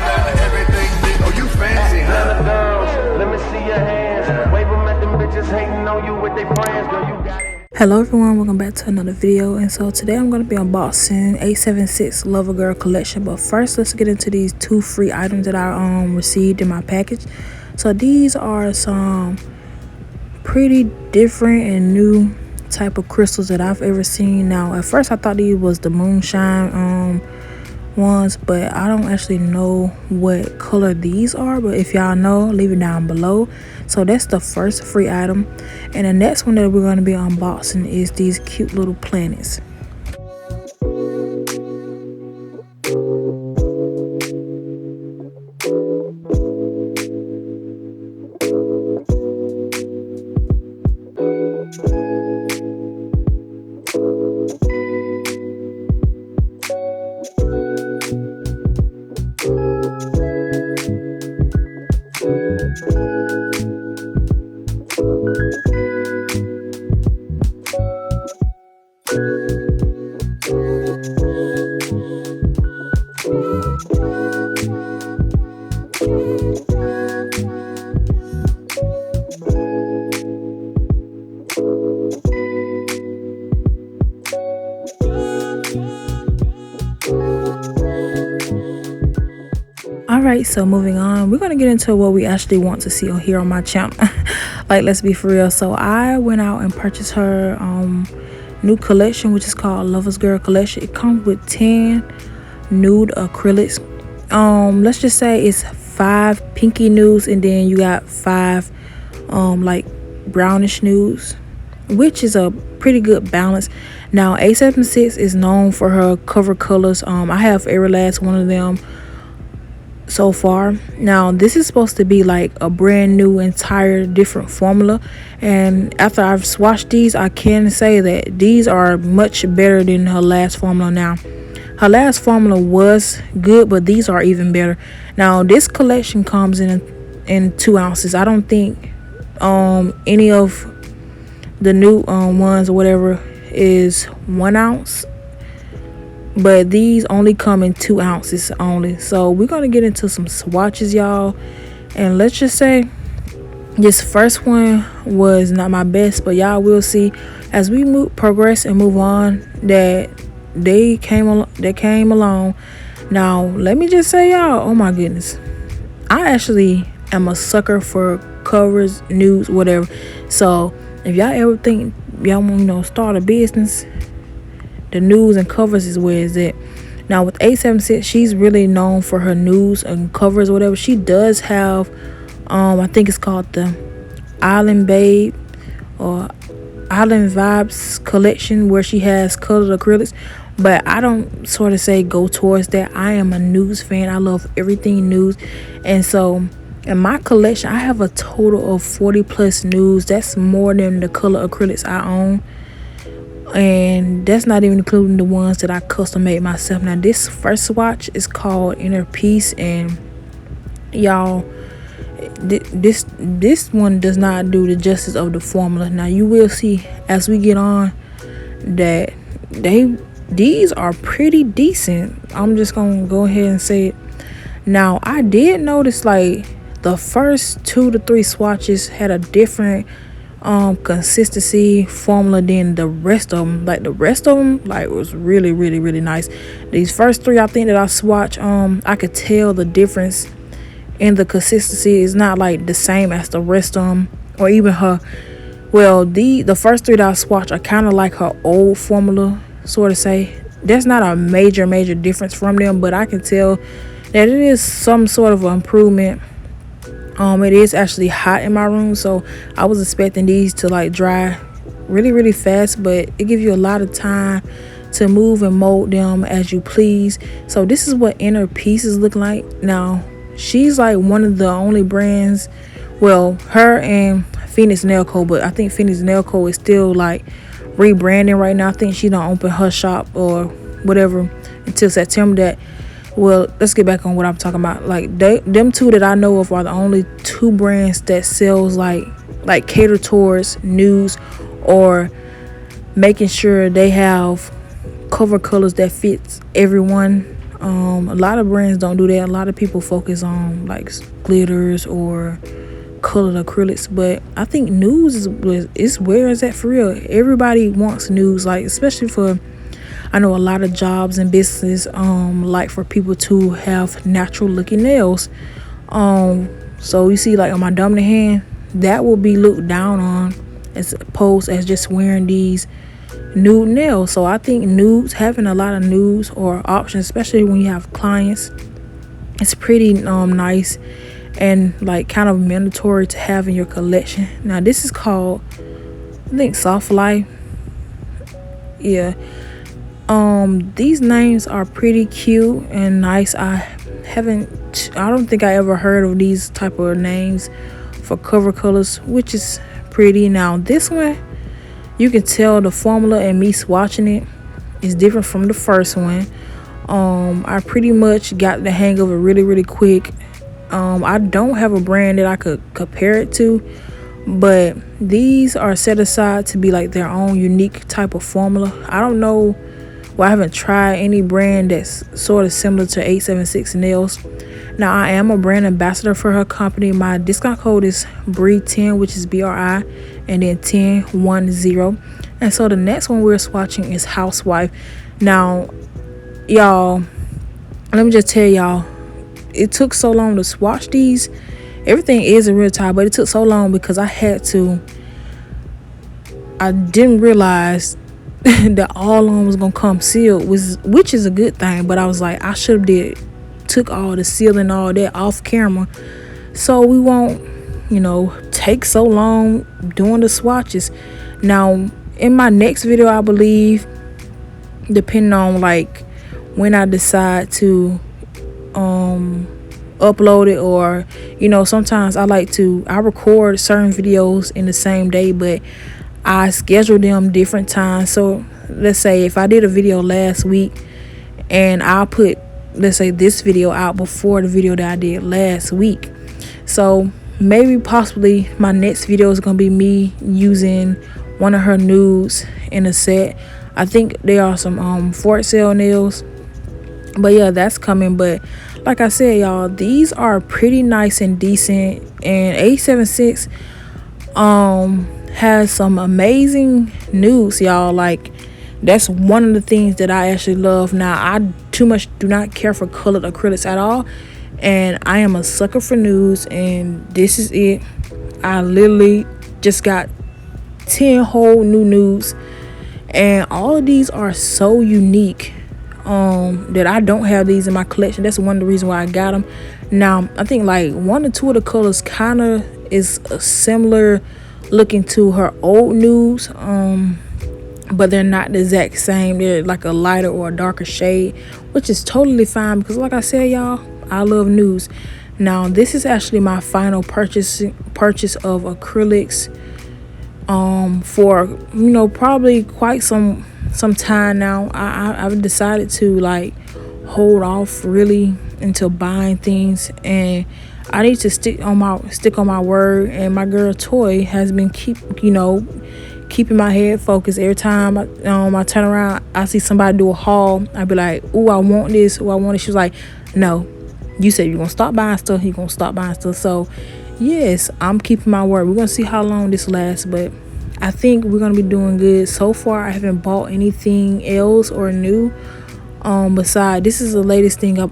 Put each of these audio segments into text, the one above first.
Everything big, oh you fancy, huh? Let me see your hands. Wave them at them bitches hating on you with their friends. Girl, you got it. Hello everyone, welcome back to another video. And so today I'm going to be unboxing 876 Lover Girl collection. But first, let's get into these two free items that I received in my package. So these are some pretty different and new type of crystals that I've ever seen. Now at first I thought these was the moonshine ones, but I don't actually know what color these are. But if y'all know, leave it down below. So that's the first free item, and the next one that we're going to be unboxing is these cute little planets. Alright, so moving on, we're going to get into what we actually want to see here on my channel. Like, let's be for real. So I went out and purchased her new collection, which is called Lover's Girl collection. It comes with 10 nude acrylics. Let's just say it's 5 pinky nudes, and then you got 5 like brownish nudes, which is a pretty good balance. Now 876 is known for her cover colors. I have every last one of them so far. Now this is supposed to be like a brand new entire different formula, and after I've swatched these, I can say that these are much better than her last formula. Now her last formula was good, but these are even better. Now this collection comes in 2 ounces. I don't think any of the new ones or whatever is 1 ounce, but these only come in 2 ounces only. So we're gonna get into some swatches, y'all, and let's just say this first one was not my best, but y'all will see as we progress and move on that they came along. Now let me just say, y'all, oh my goodness, I actually am a sucker for covers, nudes, whatever. So if y'all ever think y'all want to start a business, the nudes and covers is where it's at. Now with 876, she's really known for her nudes and covers or whatever. She does have I think it's called the Island Babe or Island Vibes collection, where she has colored acrylics, but I don't sort of say go towards that. I am a nudes fan. I love everything nudes, and so in my collection I have a total of 40 plus nudes. That's more than the color acrylics I own, and that's not even including the ones that I custom made myself. Now this first swatch is called Inner Peace, and y'all, this one does not do the justice of the formula. Now you will see as we get on that these are pretty decent. I'm just gonna go ahead and say it. Now I did notice like the first 2 to 3 swatches had a different consistency formula than the rest of them. Like the rest of them like was really nice. These first 3 I think that I swatched, I could tell the difference in the consistency. Is not like the same as the rest of them, or even her, well, the first 3 that I swatched are kind of like her old formula, sort of say. There's not a major difference from them, but I can tell that it is some sort of improvement. It is actually hot in my room, so I was expecting these to like dry really fast, but it gives you a lot of time to move and mold them as you please. So this is what Inner Pieces look like. Now she's like one of the only brands, well, her and Phoenix Nail Co, but I think Phoenix Nail Co is still like rebranding right now. I think she don't open her shop or whatever until September. That, well, let's get back on what I'm talking about. Like them 2 that I know of are the only 2 brands that sells like cater towards nudes, or making sure they have cover colors that fits everyone. A lot of brands don't do that. A lot of people focus on like glitters or colored acrylics, but I think nudes is where it's at for real. Everybody wants nudes, like especially for, I know a lot of jobs and businesses like for people to have natural looking nails. So you see, like on my dominant hand, that will be looked down on as opposed as just wearing these nude nails. So I think nudes, having a lot of nudes or options, especially when you have clients, it's pretty nice and like kind of mandatory to have in your collection. Now this is called, I think, Soft Life. Yeah. These names are pretty cute and nice. I don't think I ever heard of these type of names for cover colors, which is pretty. Now this one, you can tell the formula and me swatching it is different from the first one. I pretty much got the hang of it really quick. I don't have a brand that I could compare it to, but these are set aside to be like their own unique type of formula. I don't know, well, I haven't tried any brand that's sort of similar to 876 Nails. Now I am a brand ambassador for her company. My discount code is BRI10, which is BRI, and then 1010. And so the next one we're swatching is Housewife. Now y'all, let me just tell y'all, it took so long to swatch these. Everything is in real time, but it took so long because I didn't realize that all of them was gonna come sealed, which is a good thing. But I was like, I should have took all the seal and all that off camera, so we won't, take so long doing the swatches. Now in my next video, I believe, depending on like when I decide to upload it, or sometimes I record certain videos in the same day, but I schedule them different times. So let's say if I did a video last week and I'll put, let's say, this video out before the video that I did last week, so maybe possibly my next video is gonna be me using one of her nudes in a set. I think there are some Fort Sale nails, but yeah, that's coming. But like I said, y'all, these are pretty nice and decent, and 876 has some amazing nudes, y'all. Like, that's one of the things that I actually love. Now, I too much do not care for colored acrylics at all, and I am a sucker for nudes, and this is it. I literally just got 10 whole new nudes, and all of these are so unique that I don't have these in my collection. That's one of the reasons why I got them. Now I think like one or two of the colors kind of is similar looking to her old nudes, but they're not the exact same. They're like a lighter or a darker shade, which is totally fine because like I said, y'all, I love nudes. Now this is actually my final purchase of acrylics for probably quite some time now. I've decided to like hold off really until buying things, and I need to stick on my word. And my girl Toy has been keeping my head focused. Every time I turn around, I see somebody do a haul, I be like, "Ooh, I want this. Ooh, I want it." She was like, "No, you said you're gonna stop buying stuff. You're gonna stop buying stuff." So yes, I'm keeping my word. We're gonna see how long this lasts, but I think we're gonna be doing good. So far, I haven't bought anything else or new. Besides, this is the latest thing. I'm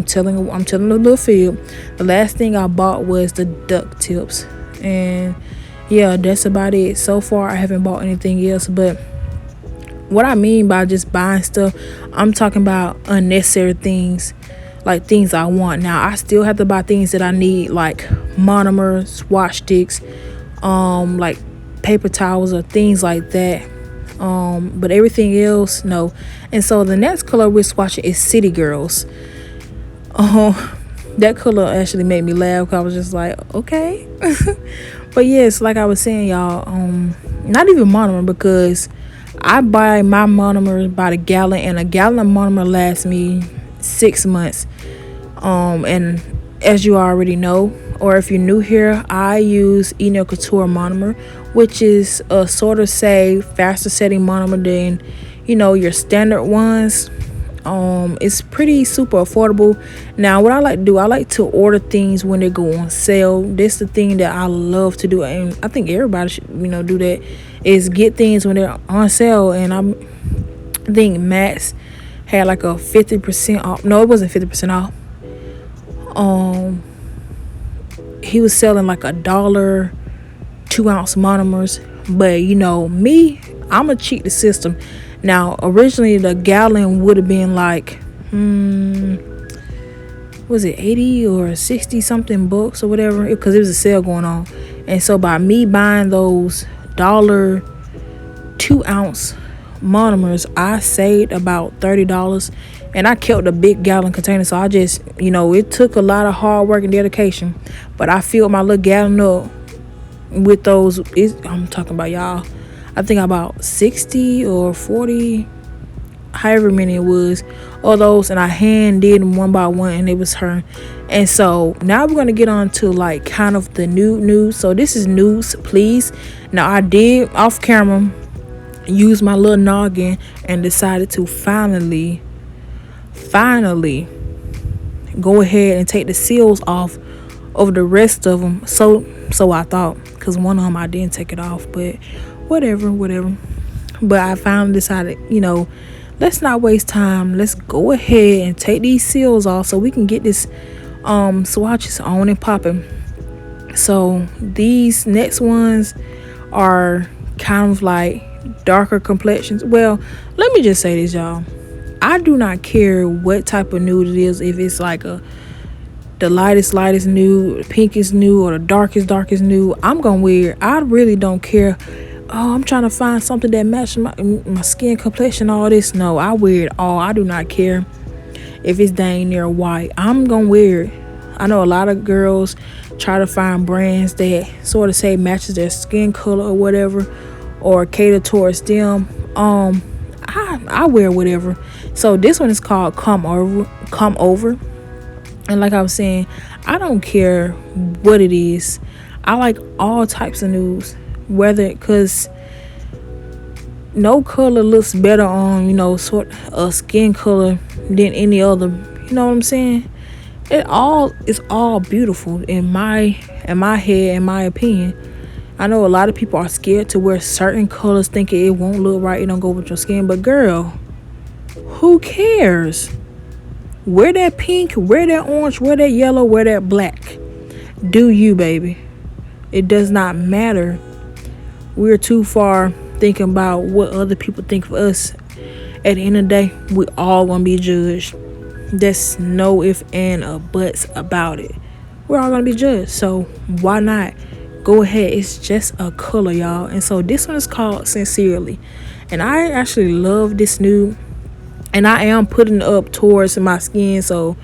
telling the little field. The last thing I bought was the duck tips, and yeah, that's about it. So far, I haven't bought anything else. But what I mean by just buying stuff, I'm talking about unnecessary things, like things I want. Now, I still have to buy things that I need, like monomer, swatch sticks, like paper towels or things like that. But everything else, no. And so the next color we're swatching is City Girls. That color actually made me laugh because I was just like, okay. But yes, like I was saying, y'all, not even monomer, because I buy my monomer by the gallon, and a gallon of monomer lasts me 6 months. And as you already know, or if you're new here, I use Nail Couture monomer, which is a sort of say faster setting monomer than your standard ones. It's pretty super affordable. Now what I like to do, I like to order things when they go on sale. This is the thing that I love to do, and I think everybody should, do that, is get things when they're on sale. And I think Max had like a 50% off. No, it wasn't 50% off. He was selling like $1 2-ounce monomers. But me, I'ma cheat the system. Now originally the gallon would have been like was it 80 or 60 something bucks or whatever, because it was a sale going on. And so by me buying those $1 2-ounce monomers, I saved about $30. And I kept a big gallon container, so I just, it took a lot of hard work and dedication, but I filled my little gallon up with those. I'm talking about, y'all, I think about 60 or 40, however many it was, of those, and I hand did them one by one, and it was her. And so now we're going to get on to like kind of the nude. So this is Nudes Please. Now I did off camera use my little noggin and decided to finally go ahead and take the seals off of the rest of them. So I thought, because one of them I didn't take it off, but whatever. But I finally decided, let's not waste time. Let's go ahead and take these seals off so we can get this swatches on and popping. So these next ones are kind of like darker complexions. Well, let me just say this, y'all. I do not care what type of nude it is. If it's like the lightest nude, pinkest nude, or the darkest nude, I'm gonna wear it. I really don't care. Oh, I'm trying to find something that matches my skin complexion, all this. No, I wear it all. I do not care if it's dang near white. I'm gonna wear it. I know a lot of girls try to find brands that sort of say matches their skin color or whatever, or cater towards them. I wear whatever. So this one is called Come Over. And like I was saying, I don't care what it is. I like all types of nudes, because no color looks better on sort of skin color than any other. You know what I'm saying? It's all beautiful in my head, in my opinion. I know a lot of people are scared to wear certain colors, thinking it won't look right, it don't go with your skin. But girl, who cares? Wear that pink, wear that orange, wear that yellow, wear that black. Do you, baby? It does not matter. We're too far thinking about what other people think of us. At the end of the day, we all gonna be judged. There's no if and or buts about it. We're all gonna be judged. So why not? Go ahead. It's just a color, y'all. And so this one is called Sincerely. And I actually love this nude. And I am putting it up towards my skin, so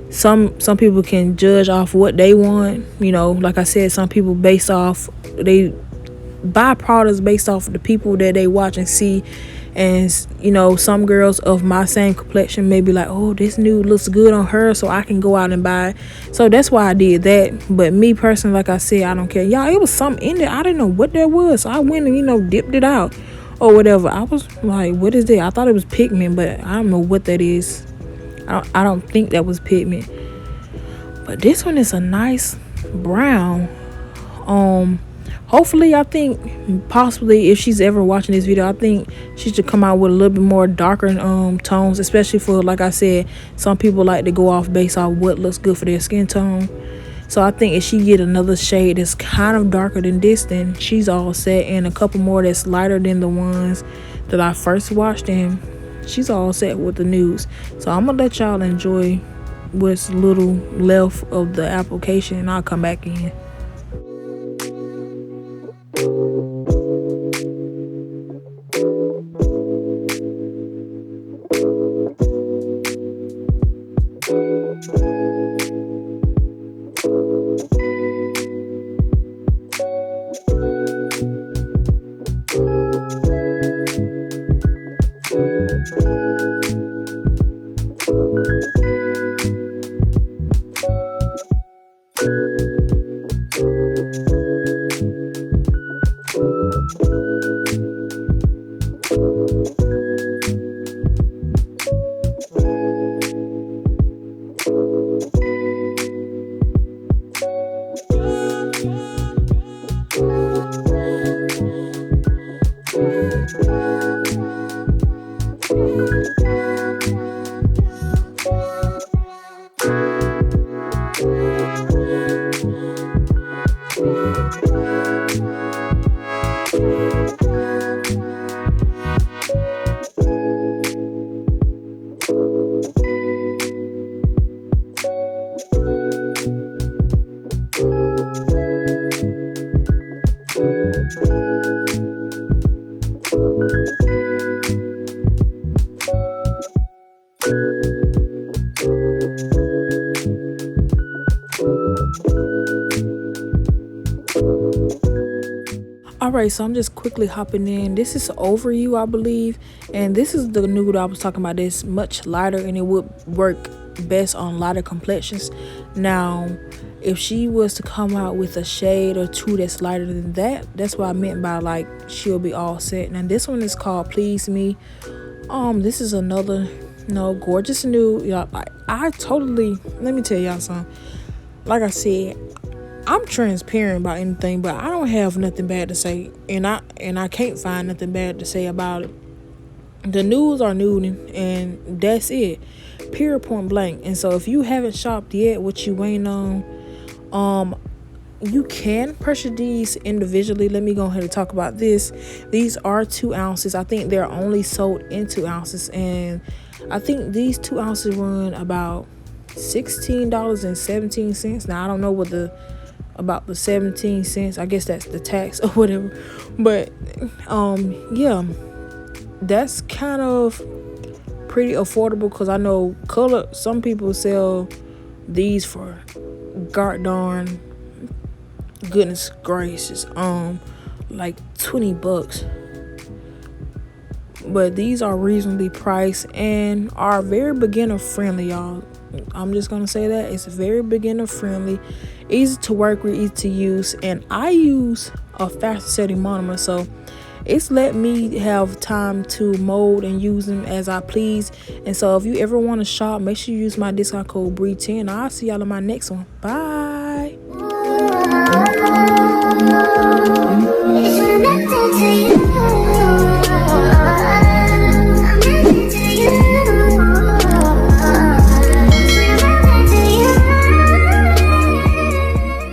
some people can judge off what they want. Like I said, some people they buy products based off of the people that they watch and see. And some girls of my same complexion may be like, oh, this nude looks good on her, so I can go out and buy it. So that's why I did that. But me personally, like I said, I don't care. Y'all, it was something in there. I didn't know what that was, so I went and dipped it out or whatever. I was like, what is that? I thought it was pigment, but I don't know what that is. I don't think that was pigment. But this one is a nice brown. Hopefully, I think possibly if she's ever watching this video, I think she should come out with a little bit more darker tones, especially for, like I said, some people like to go off based off what looks good for their skin tone. So I think if she get another shade that's kind of darker than this, then she's all set, and a couple more that's lighter than the ones that I first watched, and she's all set with the nudes. So I'm gonna let y'all enjoy what's little left of the application, and I'll come back in. All right, so I'm just quickly hopping in. This is Over You, I believe, and this is the nude I was talking about. This much lighter, and it would work best on lighter complexions. Now, if she was to come out with a shade or two that's lighter than that, that's what I meant by like she'll be all set. Now this one is called Please Me. This is another gorgeous nude. Y'all, I totally, let me tell y'all something. Like I said, I'm transparent about anything, but I don't have nothing bad to say, and I can't find nothing bad to say about it. The nudes are nude, and that's it, period, point blank. And so if you haven't shopped yet, what you waiting on? You can purchase these individually. Let me go ahead and talk about this. These are 2 ounces. I think they're only sold in 2 ounces, and I think these 2 ounces run about $16.17. Now I don't know what about the 17 cents, I guess that's the tax or whatever, but yeah, that's kind of pretty affordable, because I know some people sell these for darn goodness gracious, like $20, but these are reasonably priced and are very beginner friendly, y'all. I'm just gonna say that it's very beginner friendly, easy to work with, easy to use, and I use a fast setting monomer, so it's let me have time to mold and use them as I please. And so if you ever want to shop, make sure you use my discount code BREE10. I'll see y'all in my next one. Bye.